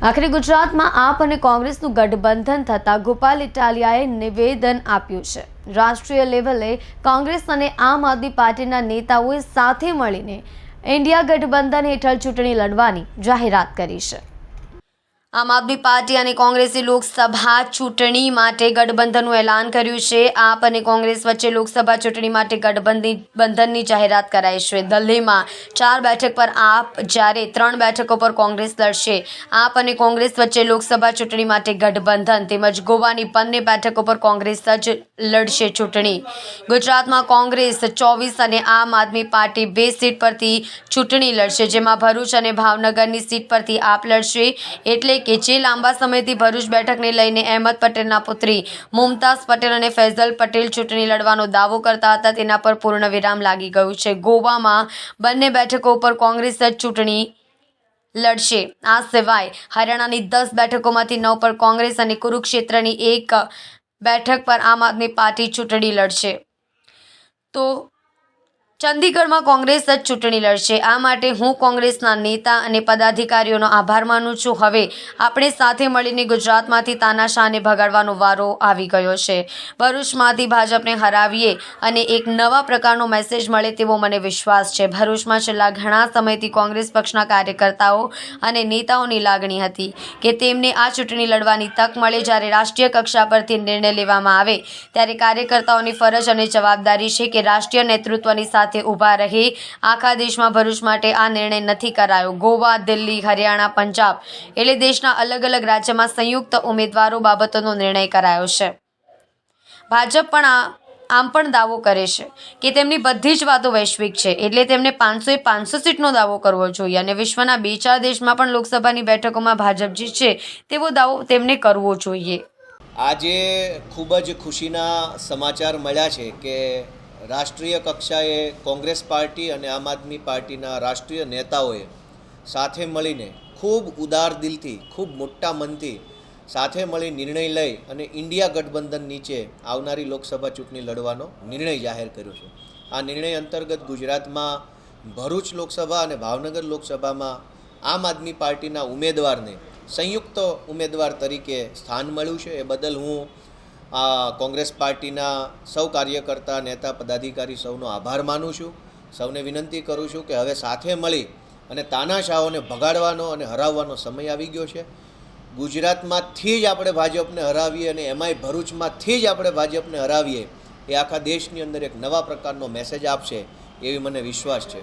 આખરે ગુજરાતમાં આપ અને કોંગ્રેસનું ગઠબંધન થતાં ગોપાલ ઇટાલિયાએ નિવેદન આપ્યું છે। રાષ્ટ્રીય લેવલે કોંગ્રેસ અને આમ આદમી પાર્ટીના નેતાઓએ સાથે મળીને ઇન્ડિયા ગઠબંધન હેઠળ ચૂંટણી લડવાની જાહેરાત કરી છે। આમ આદમી પાર્ટી અને કોંગ્રેસે લોકસભા ચૂંટણી માટે ગઠબંધનનું એલાન કર્યું છે। આપ અને કોંગ્રેસ વચ્ચે લોકસભા ચૂંટણી માટે ગઠબંધનની જાહેરાત કરાઈ છે। દિલ્હીમાં 4 બેઠક પર આપ જ્યારે 3 બેઠકો પર કોંગ્રેસ લડશે। આપ અને કોંગ્રેસ વચ્ચે લોકસભા ચૂંટણી માટે ગઠબંધન તેમજ ગોવાની બંને બેઠકો પર કોંગ્રેસ જ લડશે ચૂંટણી। ગુજરાતમાં કોંગ્રેસ 24 અને આમ આદમી પાર્ટી 2 સીટ પરથી ચૂંટણી લડશે, જેમાં ભરૂચ અને ભાવનગરની સીટ પરથી આપ લડશે। એટલે કે જે લાંબા સમયથી ભરૂચ બેઠકને લઈને અહેમદ પટેલના પુત્રી મુમતાઝ પટેલ અને ફૈઝલ પટેલ ચૂંટણી લડવાનો દાવો કરતા હતા, તેના પર પૂર્ણ વિરામ લાગી ગયું છે। ગોવામાં બંને બેઠકો પર કોંગ્રેસ જ ચૂંટણી લડશે। આ સિવાય હરિયાણાની 10 બેઠકોમાંથી 9 પર કોંગ્રેસ અને કુરુક્ષેત્રની 1 બેઠક પર આમ આદમી પાર્ટી ચૂંટણી લડશે। તો ચંદીગઢમાં કોંગ્રેસ જ ચૂંટણી લડશે। આ માટે હું કોંગ્રેસના નેતા અને પદાધિકારીઓનો આભાર માનું છું। હવે આપણે સાથે મળીને ગુજરાતમાંથી તાનાશાહને ભગાડવાનો વારો આવી ગયો છે। ભરૂચમાંથી ભાજપને હરાવીએ અને એક નવા પ્રકારનો મેસેજ મળે તેવો મને વિશ્વાસ છે। ભરૂચમાં છેલ્લા ઘણા સમયથી કોંગ્રેસ પક્ષના કાર્યકર્તાઓ અને નેતાઓની લાગણી હતી કે તેમને આ ચૂંટણી લડવાની તક મળે। જ્યારે રાષ્ટ્રીય કક્ષા પરથી નિર્ણય લેવામાં આવે ત્યારે કાર્યકર્તાઓની ફરજ અને જવાબદારી છે કે રાષ્ટ્રીય નેતૃત્વની સાથે ઉભા રહે। આખા દેશમાં ભરૂચ માટે આ નિર્ણય નથી કરાયો। ગોવા, દિલ્હી, હરિયાણા, પંજાબ એટલે દેશના અલગ અલગ રાજ્યમાં સંયુક્ત ઉમેદવારો બાબતોનો નિર્ણય કરાયો છે। ભાજપ પણ આમ પણ દાવો કરે છે કે તેમની બધી જ વાતો વૈશ્વિક છે, એટલે તેમને 500 સીટનો દાવો કરવો જોઈએ અને વિશ્વના 2-4 દેશમાં પણ લોકસભાની બેઠકોમાં ભાજપ જીતશે તેવો દાવો તેમને કરવો જોઈએ। આજે ખૂબ જ ખુશીના સમાચાર મળ્યા છે કે રાષ્ટ્રીય કક્ષાએ કોંગ્રેસ પાર્ટી અને આમ આદમી પાર્ટીના રાષ્ટ્રીય નેતાઓએ સાથે મળીને ખૂબ ઉદાર દિલથી, ખૂબ મોટા મનથી સાથે મળી નિર્ણય લઈ અને ઇન્ડિયા ગઠબંધન નીચે આવનારી લોકસભા ચૂંટણી લડવાનો નિર્ણય જાહેર કર્યો છે। આ નિર્ણય અંતર્ગત ગુજરાતમાં ભરૂચ લોકસભા અને ભાવનગર લોકસભામાં આમ આદમી પાર્ટીના ઉમેદવારને સંયુક્ત ઉમેદવાર તરીકે સ્થાન મળ્યું છે। એ બદલ હું કોંગ્રેસ પાર્ટીના સૌ કાર્યકર્તા, નેતા, પદાધિકારી સૌનો આભાર માનું છું। સૌને વિનંતી કરું છું કે હવે સાથે મળી અને તાનાશાહોને ભગાડવાનો અને હરાવવાનો સમય આવી ગયો છે। ગુજરાતમાંથી જ આપણે ભાજપને હરાવીએ અને એમાંય ભરૂચમાંથી જ આપણે ભાજપને હરાવીએ એ આખા દેશની અંદર એક નવા પ્રકારનો મેસેજ આપશે એવી મને વિશ્વાસ છે।